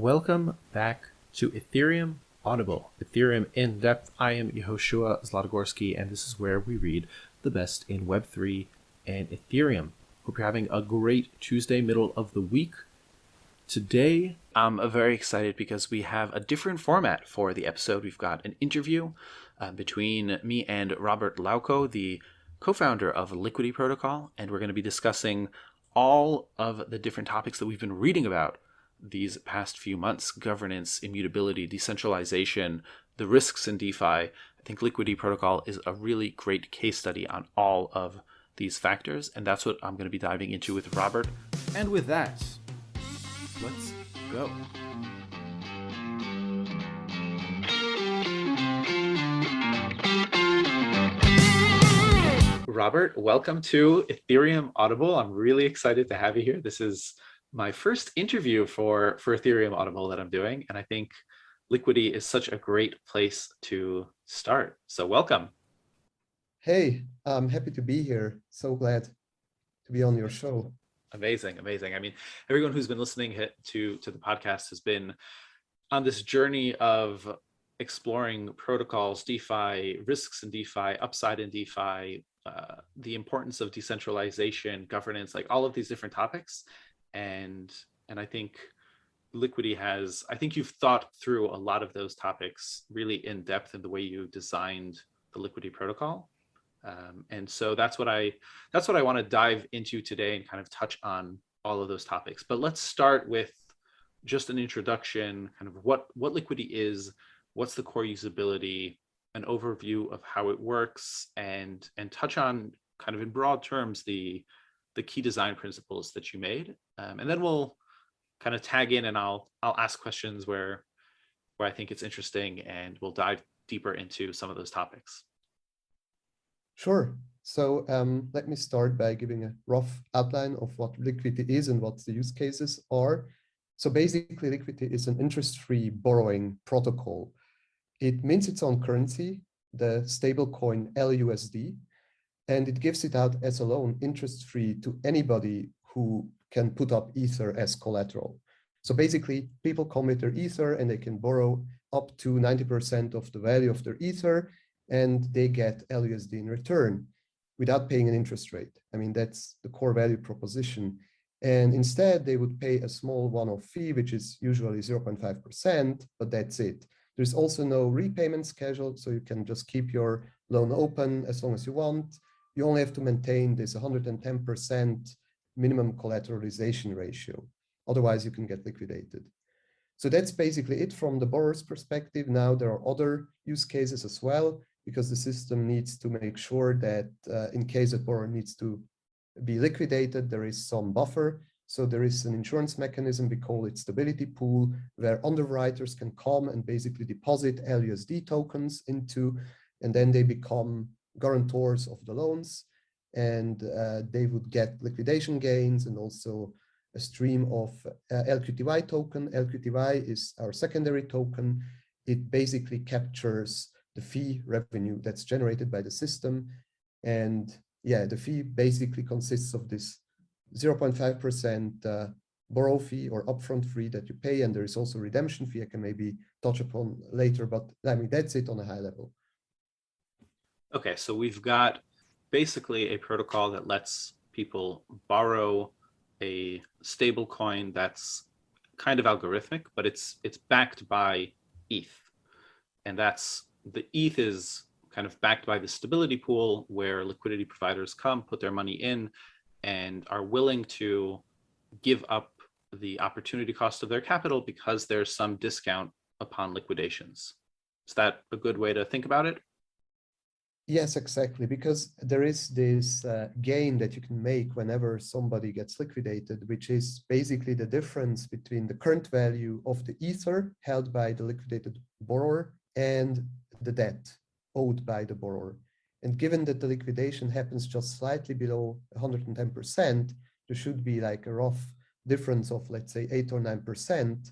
welcome back to Ethereum Audible, Ethereum in depth. I am Yehoshua Zlatogorsky, and this is where we read the best in Web3 and Ethereum. Hope you're having a great Tuesday, middle of the week. Today, I'm very excited because we have a different format for the episode. We've got an interview between me and Robert Lauko, the co-founder of Liquity protocol, and we're going to be discussing all of the different topics that we've been reading about these past few months: governance, immutability, decentralization, the risks in DeFi. I think Liquity protocol is a really great case study on all of these factors, and that's what I'm going to be diving into with Robert. And with that, let's go. Robert, welcome to Ethereum Audible. I'm really excited to have you here. This is my first interview for Ethereum Audible that I'm doing, and I think Liquity is such a great place to start. So welcome. Hey, I'm happy to be here. So glad to be on your show. Amazing, amazing. I mean, everyone who's been listening to the podcast has been on this journey of exploring protocols, DeFi, risks in DeFi, upside in DeFi, the importance of decentralization, governance, like all of these different topics. And I think Liquity has, I think you've thought through a lot of those topics really in depth in the way you designed the Liquity protocol. And so that's what I want to dive into today and kind of touch on all of those topics. But let's start with just an introduction, kind of what Liquity is, what's the core usability, an overview of how it works, and touch on kind of in broad terms the key design principles that you made. And then we'll kind of tag in and I'll ask questions where I think it's interesting, and we'll dive deeper into some of those topics. Sure. So let me start by giving a rough outline of what Liquity is and what the use cases are. So basically, Liquity is an interest-free borrowing protocol. It mints its own currency, the stablecoin LUSD, and it gives it out as a loan, interest-free, to anybody who can put up Ether as collateral. So basically, people come with their Ether and they can borrow up to 90% of the value of their Ether, and they get LUSD in return without paying an interest rate. I mean, that's the core value proposition. And instead, they would pay a small one-off fee, which is usually 0.5%, but that's it. There's also no repayment schedule, so you can just keep your loan open as long as you want. You only have to maintain this 110% minimum collateralization ratio. Otherwise, you can get liquidated. So that's basically it from the borrower's perspective. Now, there are other use cases as well, because the system needs to make sure that in case a borrower needs to be liquidated, there is some buffer. So there is an insurance mechanism, we call it stability pool, where underwriters can come and basically deposit LUSD tokens into, and then they become guarantors of the loans, and they would get liquidation gains and also a stream of LQTY token. LQTY is our secondary token. It basically captures the fee revenue that's generated by the system. And yeah, the fee basically consists of this 0.5% borrow fee or upfront fee that you pay, and there is also redemption fee I can maybe touch upon later, but I mean, that's it on a high level. Okay, so we've got basically a protocol that lets people borrow a stable coin that's kind of algorithmic, but it's backed by ETH. And that's, the ETH is kind of backed by the stability pool where liquidity providers come, put their money in, and are willing to give up the opportunity cost of their capital because there's some discount upon liquidations. Is that a good way to think about it? Yes, exactly, because there is this gain that you can make whenever somebody gets liquidated, which is basically the difference between the current value of the Ether held by the liquidated borrower and the debt owed by the borrower. And given that the liquidation happens just slightly below 110%, there should be like a rough difference of, let's say, 8 or 9%.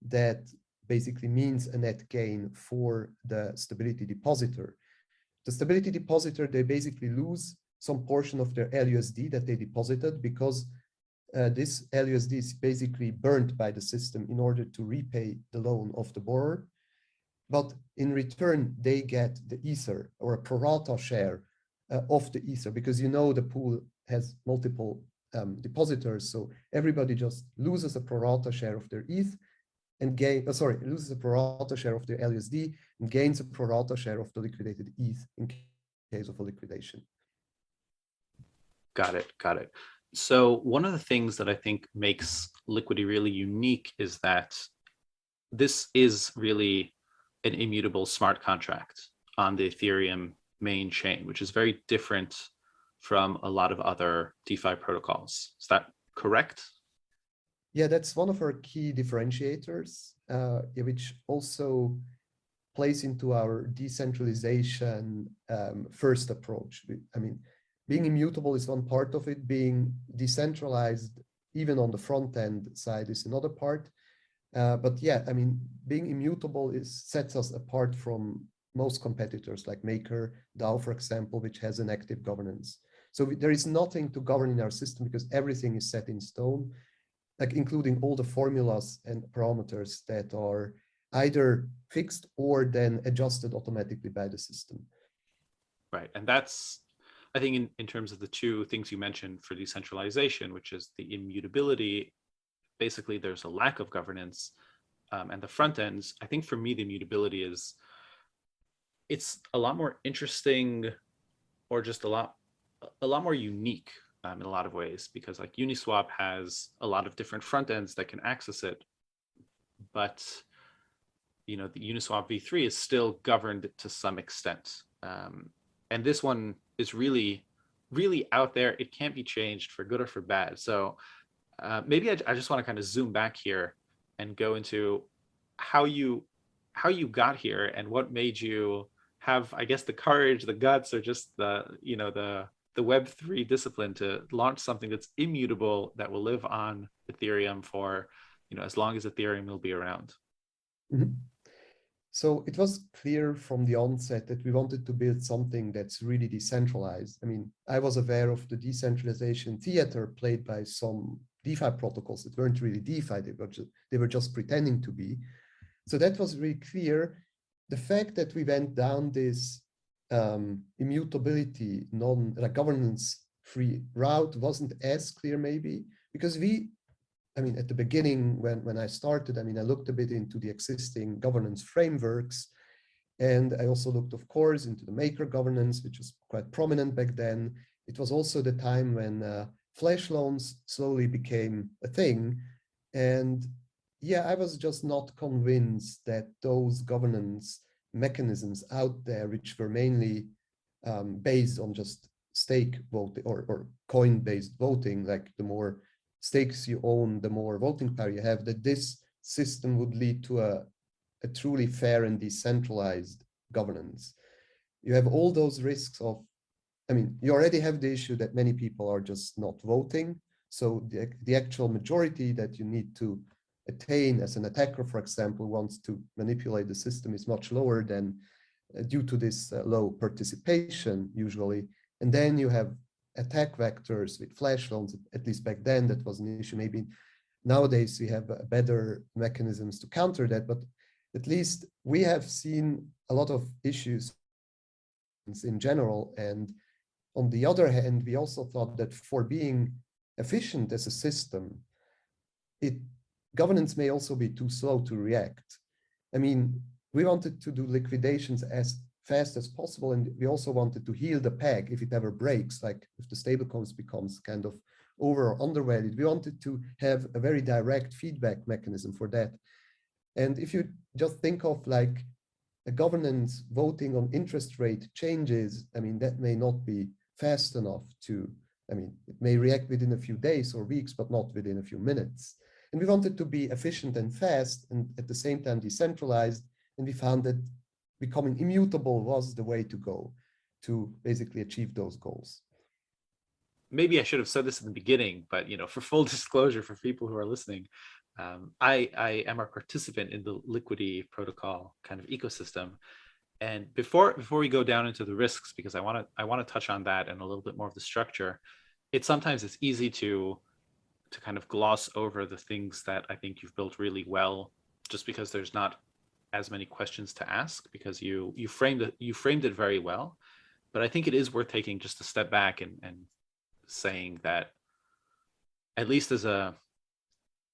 That basically means a net gain for the stability depositor. The stability depositor, they basically lose some portion of their LUSD that they deposited because this LUSD is basically burnt by the system in order to repay the loan of the borrower. But in return, they get the Ether or a pro rata share of the Ether, because the pool has multiple depositors. So everybody just loses a pro rata share of their ETH and loses a pro rata share of their LUSD and gains a pro rata share of the liquidated ETH in case of a liquidation. Got it. Got it. So one of the things that I think makes Liquity really unique is that this is really an immutable smart contract on the Ethereum main chain, which is very different from a lot of other DeFi protocols. Is that correct? Yeah, that's one of our key differentiators, which also plays into our decentralization first approach. I mean, being immutable is one part of it. Being decentralized, even on the front end side, is another part. But yeah, I mean, being immutable sets us apart from most competitors like Maker, DAO, for example, which has an active governance. So there is nothing to govern in our system because everything is set in stone, like including all the formulas and parameters that are either fixed or then adjusted automatically by the system. Right. And that's, I think, in terms of the two things you mentioned for decentralization, which is the immutability, basically there's a lack of governance, and the front ends. I think for me, the immutability it's a lot more interesting, or just a lot more unique in a lot of ways, because like Uniswap has a lot of different front ends that can access it, but the Uniswap v3 is still governed to some extent, and this one is really out there. It can't be changed for good or for bad. So maybe I just want to kind of zoom back here and go into how you got here and what made you have, I guess, the courage, the guts, or just the Web3 discipline to launch something that's immutable, that will live on Ethereum for as long as Ethereum will be around. Mm-hmm. So it was clear from the onset that we wanted to build something that's really decentralized. I mean, I was aware of the decentralization theater played by some DeFi protocols that weren't really DeFi, they were just pretending to be. So that was really clear. The fact that we went down this immutability, governance-free route wasn't as clear maybe, because at the beginning, when I started, I looked a bit into the existing governance frameworks, and I also looked, of course, into the Maker governance, which was quite prominent back then. It was also the time when flash loans slowly became a thing. And yeah, I was just not convinced that those governance mechanisms out there, which were mainly based on just stake voting or coin-based voting, like the more stakes you own, the more voting power you have, that this system would lead to a truly fair and decentralized governance. You have all those risks of, you already have the issue that many people are just not voting. So the actual majority that you need to attain as an attacker, for example, wants to manipulate the system is much lower than due to this low participation usually. And then you have attack vectors with flash loans. At least back then that was an issue. Maybe nowadays we have better mechanisms to counter that, but at least we have seen a lot of issues in general. And on the other hand, we also thought that for being efficient as a system, governance may also be too slow to react. We wanted to do liquidations as fast as possible, and we also wanted to heal the peg if it ever breaks, like if the stablecoins becomes kind of over or undervalued. We wanted to have a very direct feedback mechanism for that. And if you just think of like a governance voting on interest rate changes, that may not be fast enough to, it may react within a few days or weeks, but not within a few minutes. And we wanted to be efficient and fast and at the same time decentralized. And we found that becoming immutable was the way to go to basically achieve those goals. Maybe I should have said this in the beginning, but for full disclosure for people who are listening, I am a participant in the Liquity protocol kind of ecosystem. And before we go down into the risks, because I want to touch on that and a little bit more of the structure, sometimes it's easy to to kind of gloss over the things that I think you've built really well, just because there's not as many questions to ask, because you framed it very well. But I think it is worth taking just a step back and saying that, at least as a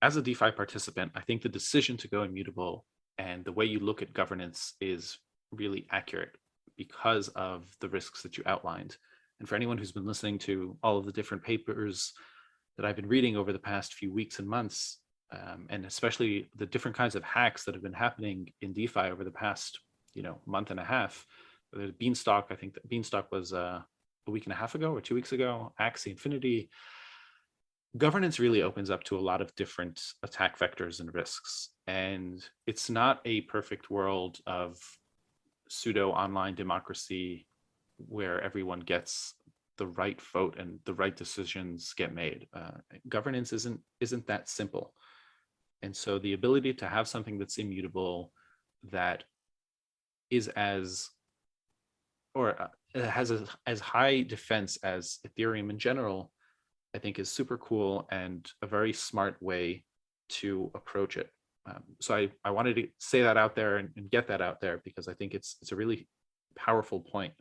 DeFi participant, I think the decision to go immutable and the way you look at governance is really accurate because of the risks that you outlined. And for anyone who's been listening to all of the different papers that I've been reading over the past few weeks and months, and especially the different kinds of hacks that have been happening in DeFi over the past, month and a half. The Beanstalk, I think that Beanstalk was a week and a half ago or 2 weeks ago, Axie Infinity. Governance really opens up to a lot of different attack vectors and risks. And it's not a perfect world of pseudo online democracy where everyone gets the right vote and the right decisions get made. Governance isn't that simple. And so the ability to have something that's immutable, that is has as high defense as Ethereum in general, I think is super cool and a very smart way to approach it. So I wanted to say that out there and get that out there, because I think it's a really powerful point.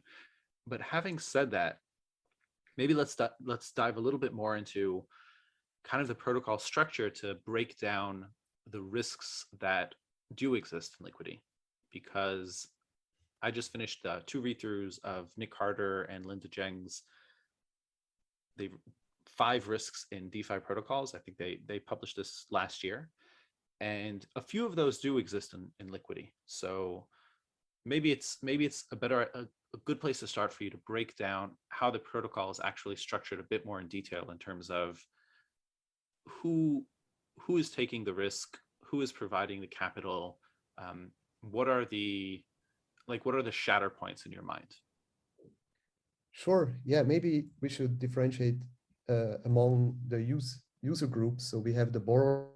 But having said that, maybe let's dive a little bit more into kind of the protocol structure to break down the risks that do exist in Liquity, because I just finished 2 read-throughs of Nick Carter and Linda Zheng's 5 risks in DeFi protocols. I think they published this last year, and a few of those do exist in Liquity. So maybe it's a good place to start for you to break down how the protocol is actually structured a bit more in detail, in terms of who is taking the risk, who is providing the capital, what are the shatter points in your mind? Sure. Yeah, maybe we should differentiate among the user groups. So we have the borrower,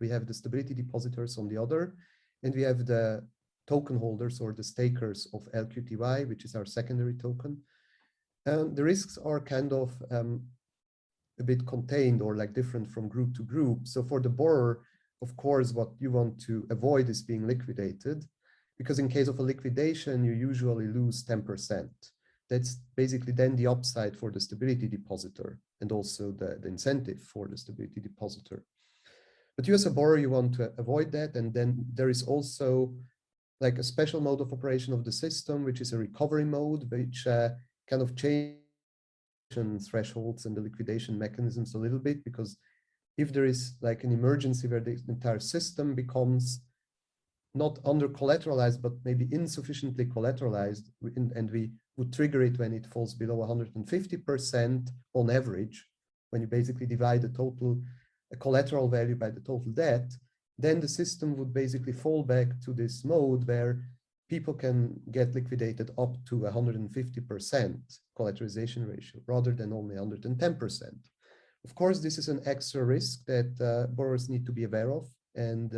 we have the stability depositors on the other, and we have the token holders or the stakers of LQTY, which is our secondary token. And the risks are kind of a bit contained or like different from group to group. So for the borrower, of course, what you want to avoid is being liquidated, because in case of a liquidation, you usually lose 10%. That's basically then the upside for the stability depositor and also the incentive for the stability depositor. But you as a borrower, you want to avoid that. And then there is also like a special mode of operation of the system, which is a recovery mode, which kind of changes thresholds and the liquidation mechanisms a little bit, because if there is like an emergency where the entire system becomes not under collateralized, but maybe insufficiently collateralized, and we would trigger it when it falls below 150% on average, when you basically divide the total collateral value by the total debt, then the system would basically fall back to this mode where people can get liquidated up to 150% collateralization ratio rather than only 110%. Of course, this is an extra risk that borrowers need to be aware of. And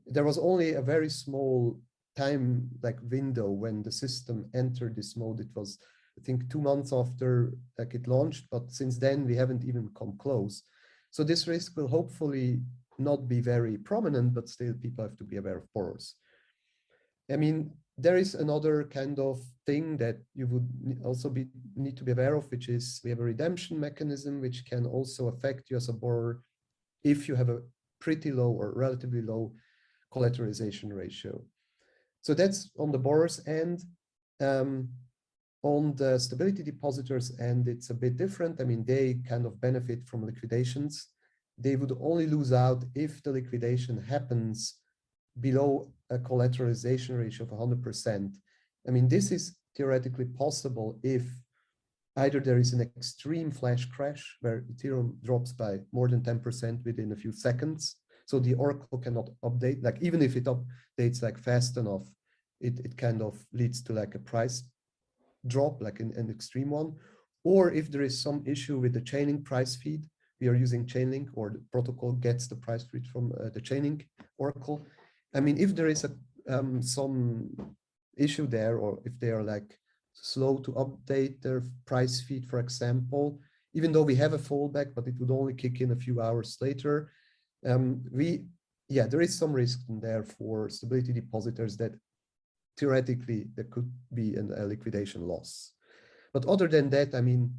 there was only a very small time window when the system entered this mode. It was, I think, 2 months after it launched, but since then we haven't even come close. So this risk will hopefully not be very prominent, but still people have to be aware of borrowers. I mean, there is another kind of thing that you would also need to be aware of, which is we have a redemption mechanism, which can also affect you as a borrower if you have a pretty low or relatively low collateralization ratio. So that's on the borrower's end. On the stability depositors end, it's a bit different. I mean, they kind of benefit from liquidations. They would only lose out if the liquidation happens below a collateralization ratio of 100%. I mean, this is theoretically possible if either there is an extreme flash crash where Ethereum drops by more than 10% within a few seconds. So the Oracle cannot update, like even if it updates like fast enough, it kind of leads to like a price drop, like an extreme one. Or if there is some issue with the Chainlink price feed, we are using Chainlink, or the protocol gets the price feed from the Chainlink Oracle. I mean, if there is some issue there, or if they are like slow to update their price feed, for example, even though we have a fallback, but it would only kick in a few hours later. There is some risk in there for stability depositors that theoretically there could be a liquidation loss. But other than that, I mean,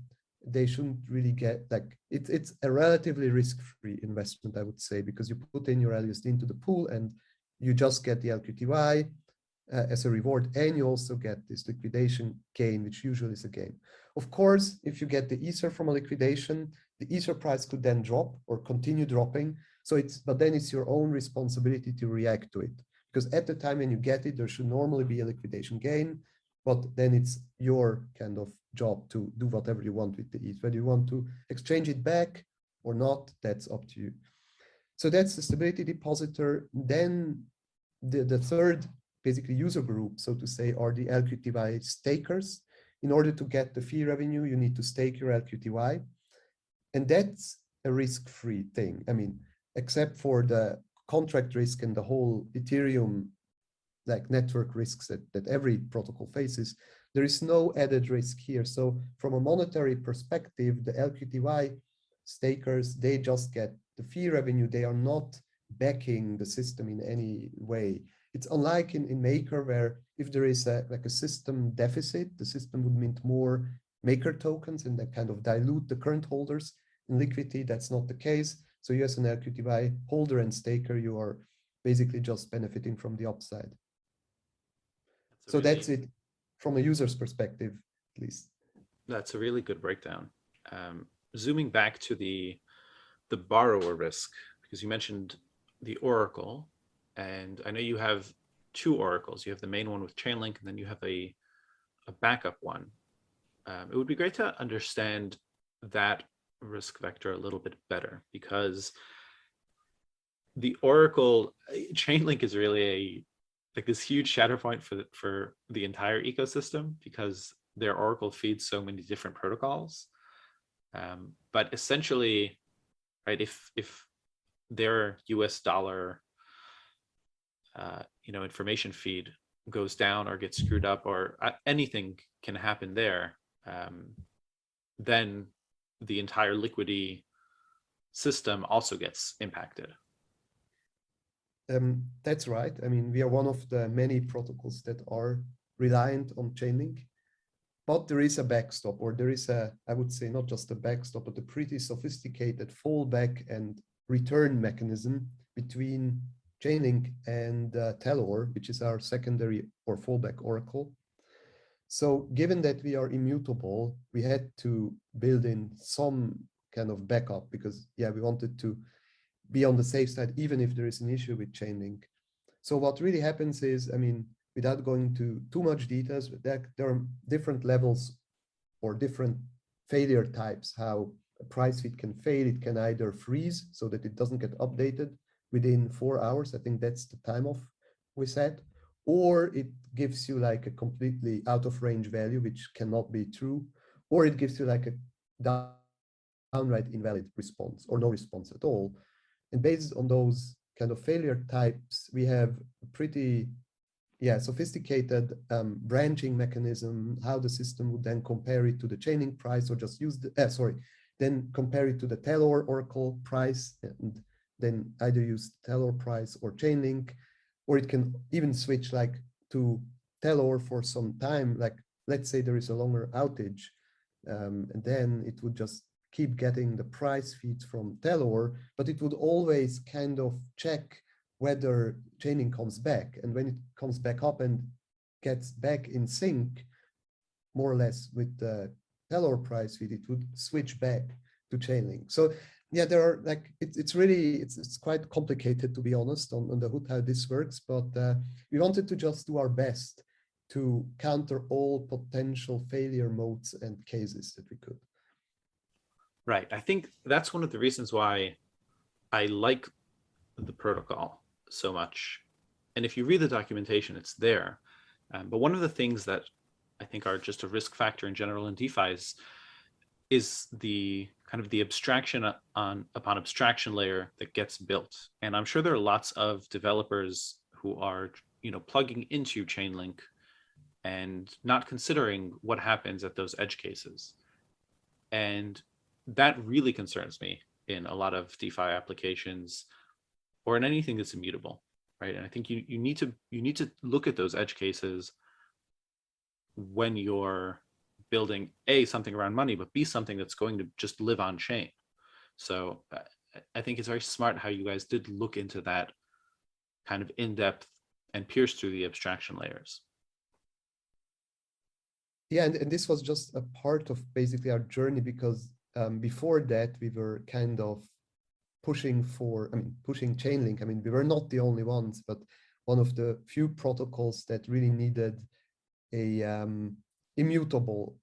they shouldn't really get like it's a relatively risk-free investment, I would say, because you put in your LUSD into the pool and you just get the LQTY as a reward, and you also get this liquidation gain, which usually is a gain. Of course, if you get the Ether from a liquidation, the Ether price could then drop or continue dropping. But then it's your own responsibility to react to it. Because at the time when you get it, there should normally be a liquidation gain, but then it's your kind of job to do whatever you want with the ETH. Whether you want to exchange it back or not, that's up to you. So that's the stability depositor. Then the third basically user group, so to say, are the LQTY stakers. In order to get the fee revenue, you need to stake your LQTY. And that's a risk-free thing. I mean, except for the contract risk and the whole Ethereum like network risks that every protocol faces, there is no added risk here. So from a monetary perspective, the LQTY stakers, they just get the fee revenue. They are not backing the system in any way. It's unlike in Maker, where if there is a system deficit, the system would mint more Maker tokens and that kind of dilute the current holders. In Liquity, that's not the case. So you as an LQTY holder and staker, you are basically just benefiting from the upside. So that's it from a user's perspective, at least. That's a really good breakdown. Zooming back to the borrower risk, because you mentioned the Oracle, and I know you have two Oracles. You have the main one with Chainlink, and then you have a backup one. It would be great to understand that risk vector a little bit better, because the Oracle Chainlink is really like this huge shatter point for the entire ecosystem, because their Oracle feeds so many different protocols. But essentially, right, if their US dollar information feed goes down or gets screwed up, or anything can happen there, then the entire Liquity system also gets impacted. That's right. I mean, we are one of the many protocols that are reliant on Chainlink, but there is a backstop, or there is I would say not just a backstop, but a pretty sophisticated fallback and return mechanism between Chainlink and Telor, which is our secondary or fallback oracle. So given that we are immutable, we had to build in some kind of backup because, we wanted to be on the safe side, even if there is an issue with Chainlink. So what really happens is, I mean, without going into too much details, there are different levels or different failure types, how a price feed can fail. It can either freeze so that it doesn't get updated within 4 hours. I think that's the time off we set. Or it gives you like a completely out of range value, which cannot be true. Or it gives you like a downright invalid response or no response at all. And based on those kind of failure types, we have a pretty sophisticated branching mechanism, how the system would then compare it to the Chainlink price, or just use then compare it to the Telor Oracle price, and then either use Telor price or Chainlink, or it can even switch like to Telor for some time, like let's say there is a longer outage, and then it would just keep getting the price feeds from Telor, but it would always kind of check whether Chainlink comes back. And when it comes back up and gets back in sync, more or less with the Telor price feed, it would switch back to Chainlink. So there are like, it's quite complicated, to be honest, on the hood how this works, but we wanted to just do our best to counter all potential failure modes and cases that we could. Right. I think that's one of the reasons why I like the protocol so much. And if you read the documentation, it's there. But one of the things that I think are just a risk factor in general in DeFi is the kind of the abstraction upon abstraction layer that gets built. And I'm sure there are lots of developers who are, plugging into Chainlink and not considering what happens at those edge cases. And that really concerns me in a lot of DeFi applications or in anything that's immutable, right? And I think you need to look at those edge cases when you're building something around money, but something that's going to just live on chain. So I think it's very smart how you guys did look into that kind of in depth and pierce through the abstraction layers. Yeah, and this was just a part of basically our journey, because before that we were kind of pushing Chainlink. I mean, we were not the only ones, but one of the few protocols that really needed a immutable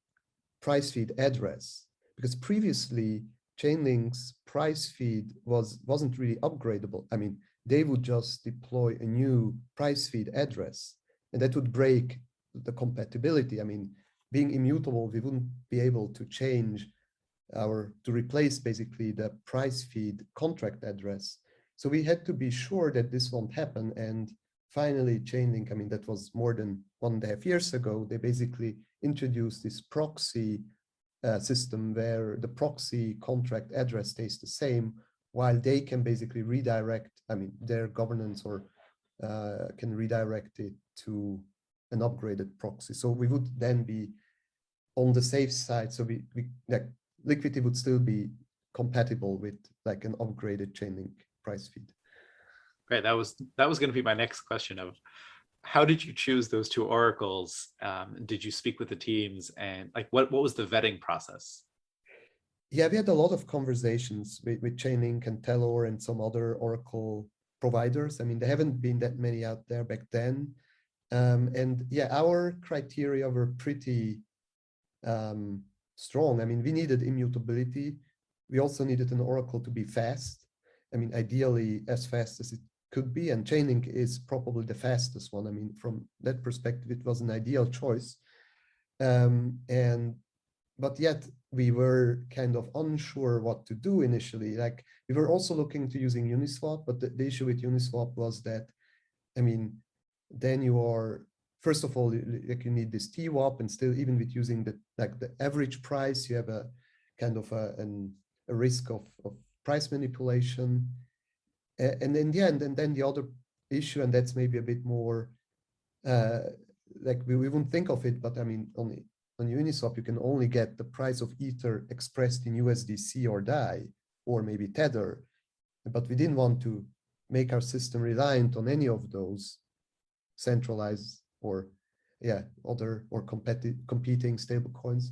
price feed address, because previously Chainlink's price feed wasn't really upgradable. I mean, they would just deploy a new price feed address, and that would break the compatibility. I mean, being immutable, we wouldn't be able to change to replace basically the price feed contract address. So we had to be sure that this won't happen. And finally, Chainlink, I mean, that was more than 1.5 years ago, they basically introduced this proxy system where the proxy contract address stays the same, while they can basically redirect, I mean, their governance or can redirect it to an upgraded proxy. So we would then be on the safe side. So we like Liquity would still be compatible with like an upgraded Chainlink price feed. Right. That was going to be my next question of how did you choose those two oracles? Did you speak with the teams, and like what was the vetting process? Yeah, we had a lot of conversations with Chainlink and Telor and some other Oracle providers. I mean, there haven't been that many out there back then. And yeah, our criteria were pretty strong. I mean, we needed immutability. We also needed an Oracle to be fast. I mean, ideally as fast as it could be, and Chainlink is probably the fastest one. I mean, from that perspective, it was an ideal choice. But yet we were kind of unsure what to do initially. Like, we were also looking to using Uniswap, but the issue with Uniswap was that, I mean, then you are, first of all, like you need this TWAP, and still even with using the average price, you have a kind of a risk of price manipulation. And in the end, and then the other issue, and that's maybe a bit more like we wouldn't think of it, but I mean, on Uniswap, you can only get the price of Ether expressed in USDC or DAI, or maybe Tether. But we didn't want to make our system reliant on any of those centralized or other or competing stablecoins.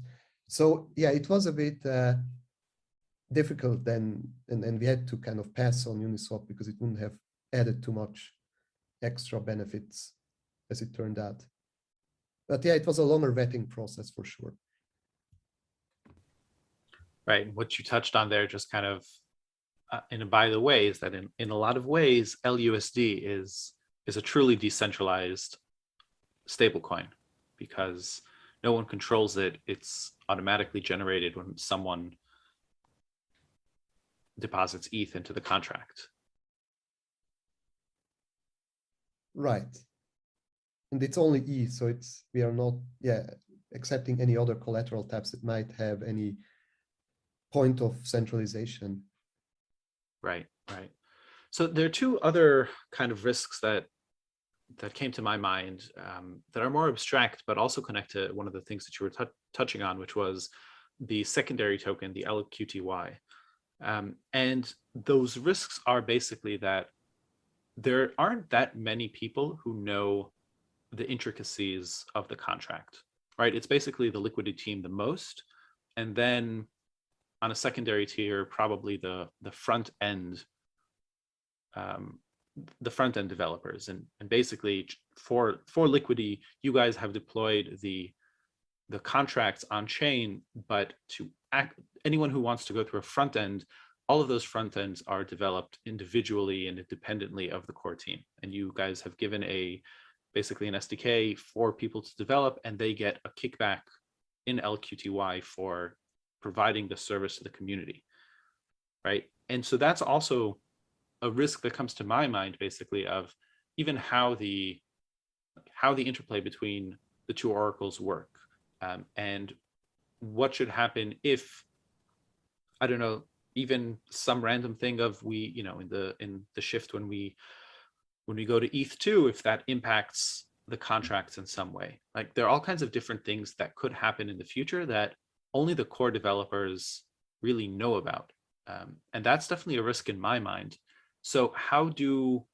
So yeah, it was a bit difficult then, and we had to kind of pass on Uniswap because it wouldn't have added too much extra benefits as it turned out. But yeah, it was a longer vetting process for sure. Right. What you touched on there, just kind of by the way, is that in a lot of ways, LUSD is a truly decentralized stablecoin because no one controls it. It's automatically generated when someone deposits ETH into the contract. Right. And it's only ETH, so we are not accepting any other collateral types that might have any point of centralization. Right. So there are two other kind of risks that came to my mind that are more abstract, but also connect to one of the things that you were touching on, which was the secondary token, the LQTY. And those risks are basically that there aren't that many people who know the intricacies of the contract, right? It's basically the Liquity team the most, and then on a secondary tier, probably the front end developers, and basically for Liquity, you guys have deployed the contracts on chain, but anyone who wants to go through a front end, all of those front ends are developed individually and independently of the core team, and you guys have given basically an SDK for people to develop, and they get a kickback in LQTY for providing the service to the community, right? And so that's also a risk that comes to my mind, basically, of even how the interplay between the two oracles work, and what should happen if I don't know, even some random thing of we, you know, in the shift when we go to ETH2, if that impacts the contracts in some way. Like there are all kinds of different things that could happen in the future that only the core developers really know about. And that's definitely a risk in my mind. So how did you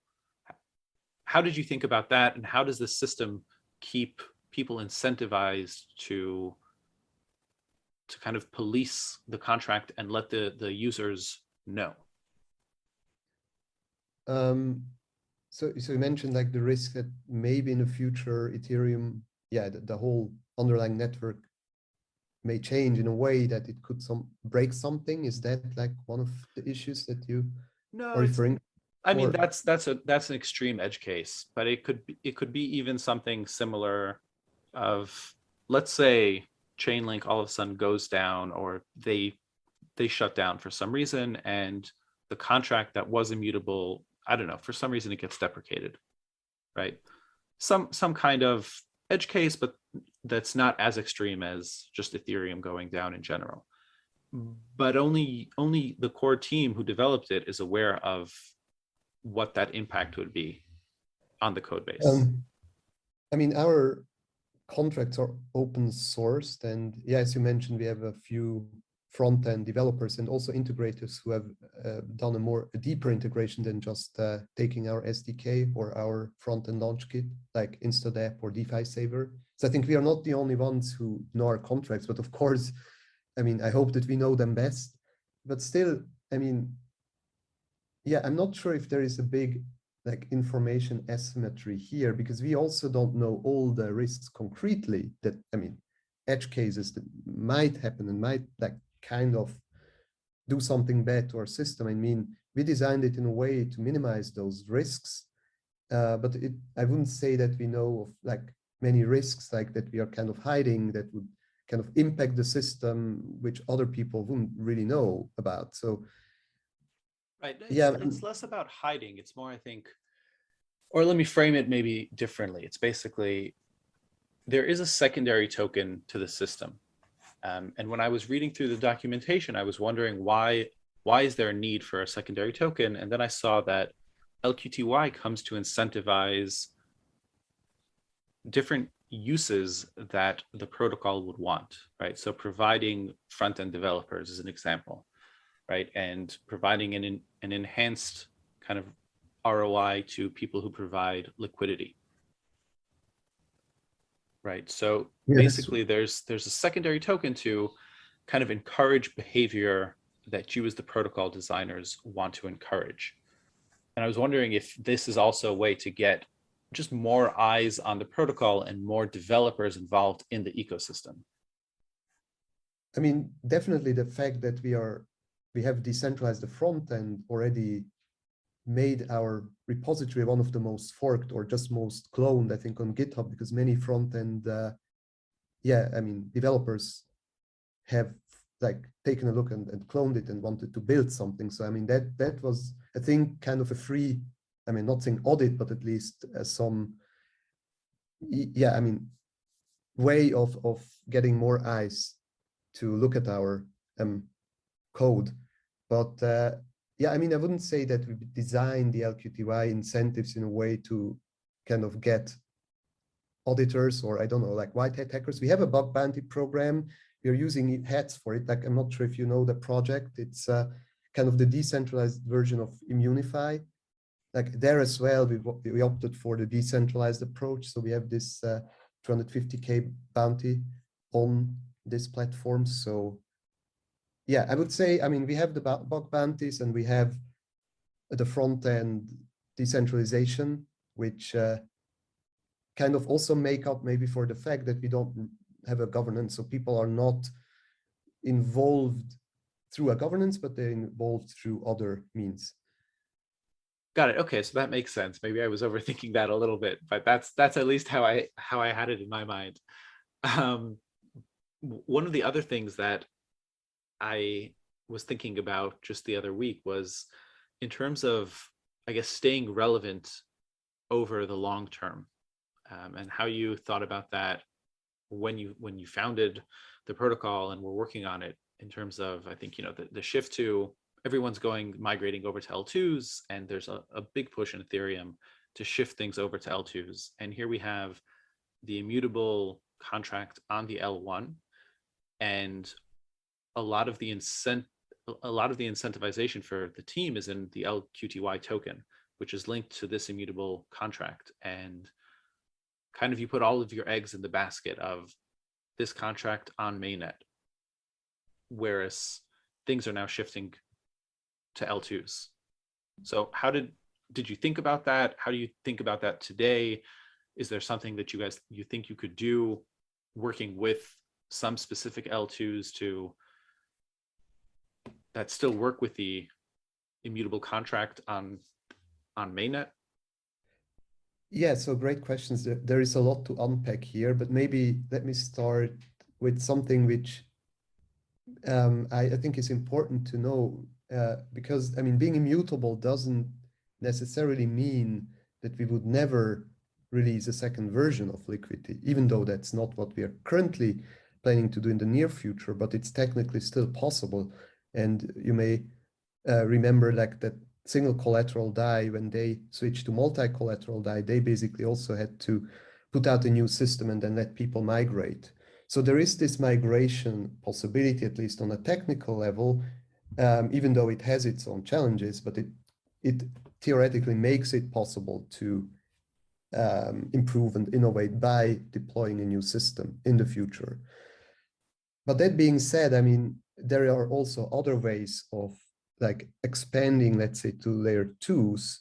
think about that? And how does the system keep people incentivized to kind of police the contract and let the users know? Um, so you mentioned like the risk that maybe in the future Ethereum, yeah, the whole underlying network may change in a way that it could break something. Is that like one of the issues that you No, are it's, referring? I mean, Or that's an extreme edge case, but it could be even something similar of, let's say Chainlink all of a sudden goes down, or they shut down for some reason, and the contract that was immutable, I don't know, for some reason it gets deprecated, right? Some kind of edge case, but that's not as extreme as just Ethereum going down in general. But only the core team who developed it is aware of what that impact would be on the code base. um, I mean, our contracts are open sourced, and yeah, as you mentioned, we have a few front-end developers and also integrators who have done a deeper integration than just taking our SDK or our front-end launch kit, like InstaDepp or DeFi Saver. So I think we are not the only ones who know our contracts, but of course, I mean, I hope that we know them best. But still, I mean, yeah, I'm not sure if there is a big like information asymmetry here, because we also don't know all the risks concretely that, I mean, edge cases that might happen and might like kind of do something bad to our system. I mean, we designed it in a way to minimize those risks, but I wouldn't say that we know of like many risks like that we are kind of hiding that would kind of impact the system, which other people wouldn't really know about. So Right. yeah, It's less about hiding. It's more, I think, or let me frame it maybe differently. It's basically there is a secondary token to the system. And when I was reading through the documentation, I was wondering why is there a need for a secondary token? And then I saw that LQTY comes to incentivize different uses that the protocol would want, right? So providing front-end developers is an example, right? And providing an enhanced kind of ROI to people who provide liquidity, right? So yeah, that's basically there's a secondary token to kind of encourage behavior that you as the protocol designers want to encourage. And I was wondering if this is also a way to get just more eyes on the protocol and more developers involved in the ecosystem. I mean, definitely the fact that we have decentralized the front end already made our repository one of the most forked or just most cloned, I think, on GitHub, because many front end, yeah, I mean, developers have like taken a look and cloned it and wanted to build something. So I mean, that was, I think, kind of a free, I mean, not saying audit, but at least some, yeah, I mean, way of getting more eyes to look at our code. But yeah, I mean, I wouldn't say that we designed the LQTY incentives in a way to kind of get auditors or I don't know, like white hat hackers. We have a bug bounty program. We are using hats for it. Like, I'm not sure if you know the project. It's kind of the decentralized version of Immunify. Like there as well, we opted for the decentralized approach. So we have this 250K bounty on this platform. So yeah, I would say, I mean, we have the bug bounties and we have the front end decentralization, which kind of also make up maybe for the fact that we don't have a governance. So people are not involved through a governance, but they're involved through other means. Got it. Okay, so that makes sense. Maybe I was overthinking that a little bit, but that's at least how I had it in my mind. Um, One of the other things that I was thinking about just the other week was in terms of, I guess, staying relevant over the long term, and how you thought about that when you founded the protocol and were working on it. in terms of, I think, the shift to everyone's migrating over to L2s, and there's a big push in Ethereum to shift things over to L2s. And here we have the immutable contract on the L1, and a lot of the incentivization for the team is in the LQTY token, which is linked to this immutable contract. And kind of you put all of your eggs in the basket of this contract on mainnet, whereas things are now shifting to L2s. So how did you think about that? How do you think about that today? Is there something that you think you could do working with some specific L2s that still work with the immutable contract on mainnet? Yeah, so great questions. There is a lot to unpack here, but maybe let me start with something which I think is important to know, because I mean, being immutable doesn't necessarily mean that we would never release a second version of Liquity, even though that's not what we are currently planning to do in the near future, but it's technically still possible. And you may remember like that single collateral DAI, when they switched to multi-collateral DAI, they basically also had to put out a new system and then let people migrate. So there is this migration possibility, at least on a technical level, even though it has its own challenges, but it theoretically makes it possible to improve and innovate by deploying a new system in the future. But that being said, I mean, there are also other ways of like expanding, let's say, to layer 2s.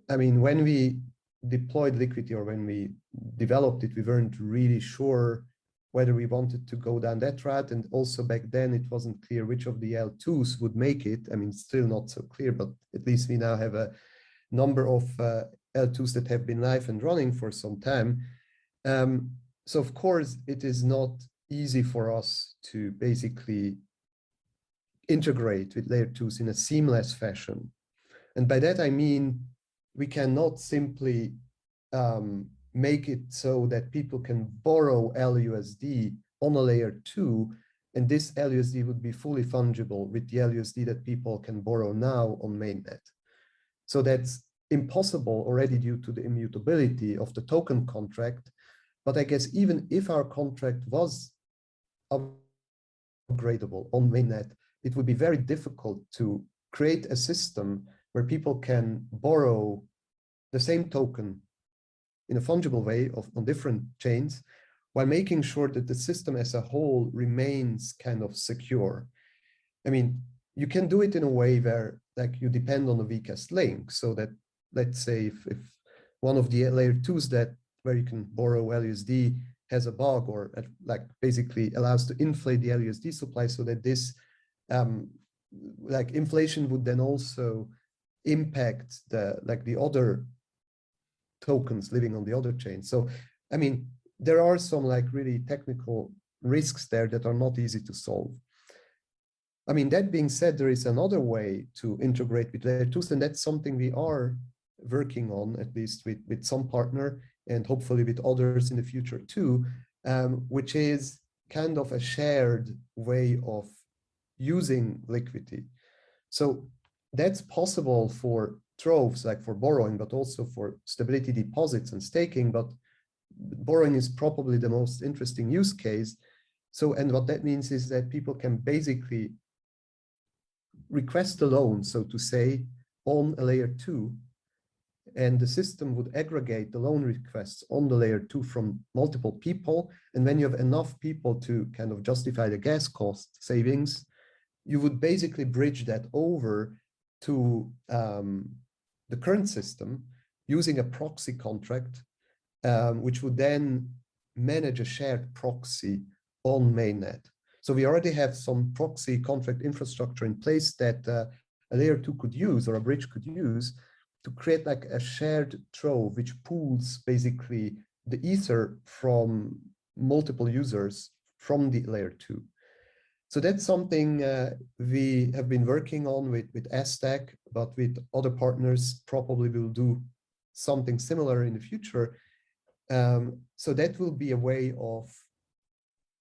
I mean, when we deployed Liquity or when we developed it, we weren't really sure whether we wanted to go down that route. And also back then, it wasn't clear which of the L2s would make it. I mean, still not so clear, but at least we now have a number of L2s that have been live and running for some time. So of course, it is not easy for us to basically integrate with layer 2s in a seamless fashion. And by that, I mean, we cannot simply make it so that people can borrow LUSD on a layer 2, and this LUSD would be fully fungible with the LUSD that people can borrow now on mainnet. So that's impossible already due to the immutability of the token contract. But I guess even if our contract was upgradable on mainnet, it would be very difficult to create a system where people can borrow the same token in a fungible way on different chains, while making sure that the system as a whole remains kind of secure. I mean, you can do it in a way where like you depend on the weakest link, so that let's say if one of the layer 2s that where you can borrow LUSD has a bug, or like basically allows to inflate the LUSD supply, so that this like inflation would then also impact the other tokens living on the other chain. So I mean, there are some like really technical risks there that are not easy to solve. I mean, that being said, there is another way to integrate with layer 2s, and that's something we are working on, at least with some partner, and hopefully with others in the future too, which is kind of a shared way of using Liquity. So that's possible for troves, like for borrowing, but also for stability deposits and staking. But borrowing is probably the most interesting use case. So, and what that means is that people can basically request a loan, so to say, on a layer 2, and the system would aggregate the loan requests on the layer 2 from multiple people. And when you have enough people to kind of justify the gas cost savings, you would basically bridge that over to the current system using a proxy contract, which would then manage a shared proxy on mainnet. So we already have some proxy contract infrastructure in place that a layer 2 could use, or a bridge could use, to create like a shared trove, which pools basically the ether from multiple users from the layer 2. So that's something we have been working on with Aztec, but with other partners, probably we'll do something similar in the future. So that will be a way of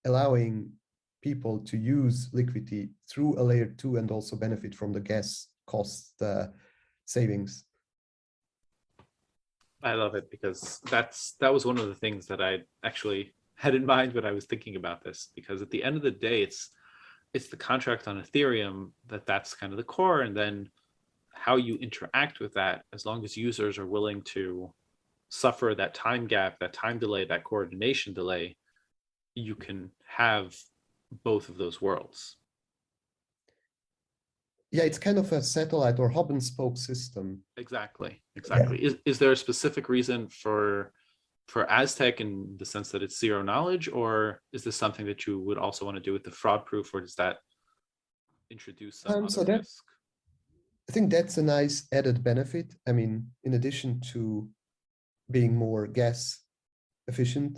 allowing people to use Liquity through a layer 2 and also benefit from the gas cost savings. I love it, because that was one of the things that I actually had in mind when I was thinking about this, because at the end of the day, it's the contract on Ethereum that's kind of the core, and then how you interact with that, as long as users are willing to suffer that time gap, that time delay, that coordination delay, you can have both of those worlds. Yeah, it's kind of a satellite or hub and spoke system. Exactly. Yeah. Is there a specific reason for Aztec, in the sense that it's zero knowledge, or is this something that you would also want to do with the fraud proof, or does that introduce some other So risk? I think that's a nice added benefit. I mean, in addition to being more gas efficient,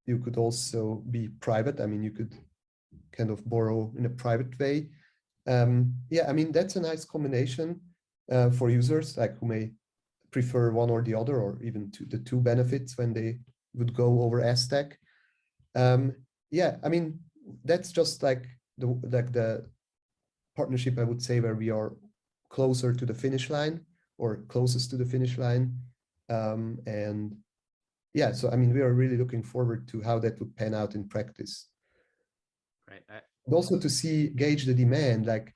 you could also be private. I mean, you could kind of borrow in a private way. Yeah, I mean, that's a nice combination for users like who may prefer one or the other, or even the two benefits when they would go over Aztec. Yeah, I mean, that's just like the partnership, I would say, where we are closer to the finish line or closest to the finish line. And yeah, so I mean, we are really looking forward to how that would pan out in practice. Right. And also to gauge the demand, like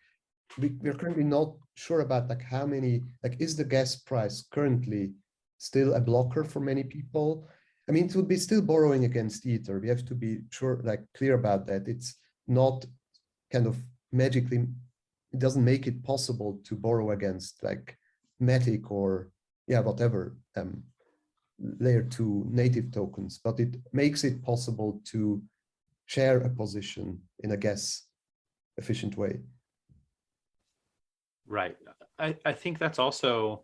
we're currently not sure about like how many, like is the gas price currently still a blocker for many people? I mean, it would be still borrowing against Ether. We have to be sure, like clear about that. It's not kind of magically, it doesn't make it possible to borrow against like Matic or yeah, whatever, layer 2 native tokens, but it makes it possible to share a position in a gas efficient way. Right. I think that's also,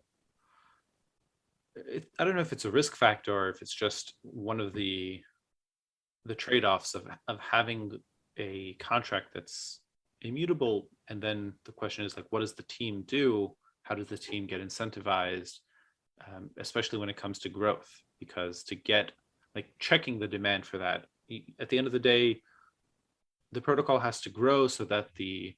I don't know if it's a risk factor or if it's just one of the trade-offs of having a contract that's immutable. And then the question is like, what does the team do? How does the team get incentivized, especially when it comes to growth? Because to get like checking the demand for that, at the end of the day, the protocol has to grow so that the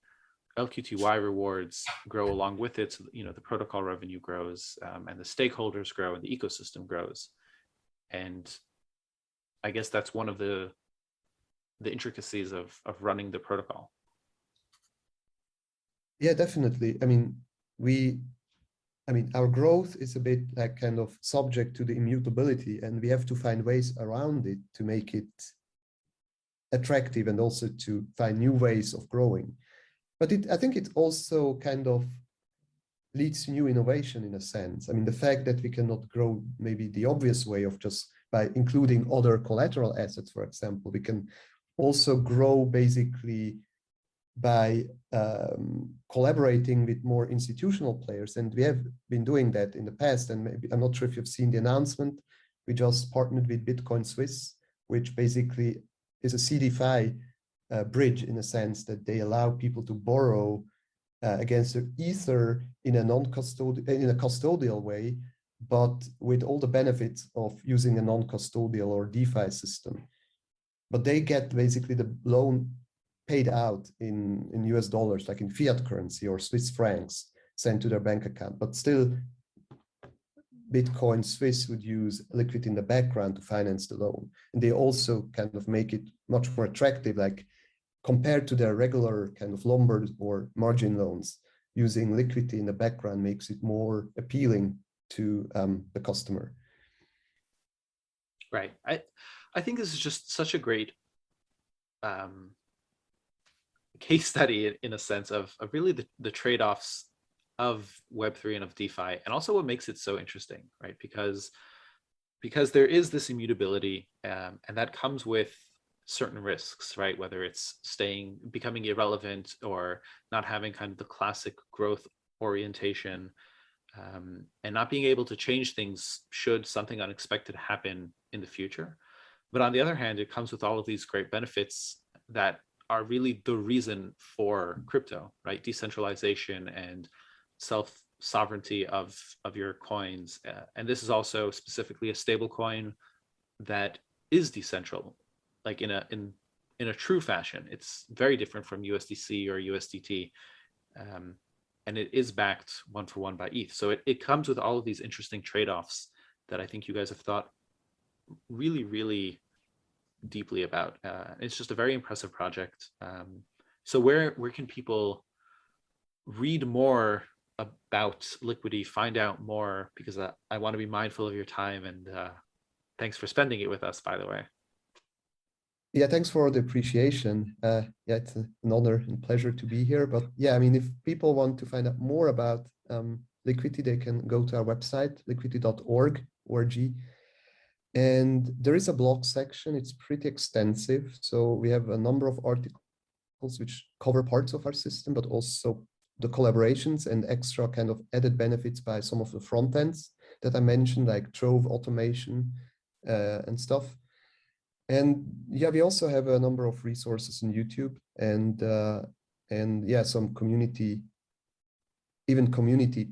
LQTY rewards grow along with it. So, the protocol revenue grows, and the stakeholders grow, and the ecosystem grows. And I guess that's one of the intricacies of running the protocol. Yeah, definitely. I mean, our growth is a bit like kind of subject to the immutability, and we have to find ways around it to make it attractive and also to find new ways of growing. But I think it also kind of leads to new innovation in a sense. I mean, the fact that we cannot grow maybe the obvious way of just by including other collateral assets, for example, we can also grow basically by collaborating with more institutional players. And we have been doing that in the past. And maybe, I'm not sure if you've seen the announcement, we just partnered with Bitcoin Swiss, which basically is a CDFI bridge in a sense that they allow people to borrow against Ether in a custodial way, but with all the benefits of using a non-custodial or DeFi system. But they get basically the loan paid out in US dollars, like in fiat currency or Swiss francs, sent to their bank account. But still, Bitcoin Swiss would use Liquity in the background to finance the loan. And they also kind of make it much more attractive, like compared to their regular kind of Lombard or margin loans, using Liquity in the background makes it more appealing to the customer. Right. I think this is just such a great case study in a sense of really the trade-offs of Web3 and of DeFi, and also what makes it so interesting, right? Because there is this immutability, and that comes with certain risks, right? Whether it's becoming irrelevant, or not having kind of the classic growth orientation, and not being able to change things should something unexpected happen in the future. But on the other hand, it comes with all of these great benefits that are really the reason for crypto, right? Decentralization and self-sovereignty of your coins. And this is also specifically a stable coin that is decentral, like in in a true fashion. It's very different from USDC or USDT. And it is backed 1-for-1 by ETH. So it comes with all of these interesting trade-offs that I think you guys have thought really, really deeply about. It's just a very impressive project. So where can people read more about Liquity, find out more? Because I want to be mindful of your time, and thanks for spending it with us, by the way. Yeah, thanks for the appreciation. Yeah, it's an honor and pleasure to be here. But yeah, I mean, if people want to find out more about Liquity, they can go to our website, liquity.org. And there is a blog section. It's pretty extensive. So we have a number of articles which cover parts of our system, but also the collaborations and extra kind of added benefits by some of the front ends that I mentioned, like Trove automation and stuff. And yeah, we also have a number of resources on YouTube and yeah, some community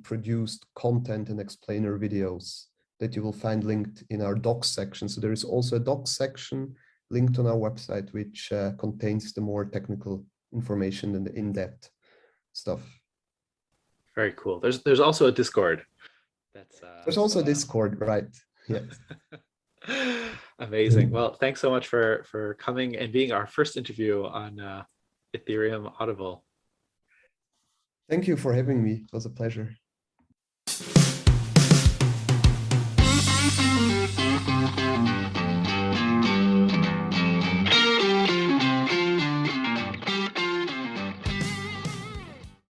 produced content and explainer videos that you will find linked in our docs section. So there is also a docs section linked on our website, which contains the more technical information and the in-depth stuff. Very cool. There's also a Discord. There's also a Discord, right? Yes. Amazing. Well, thanks so much for coming and being our first interview on Ethereum Audible. Thank you for having me. It was a pleasure.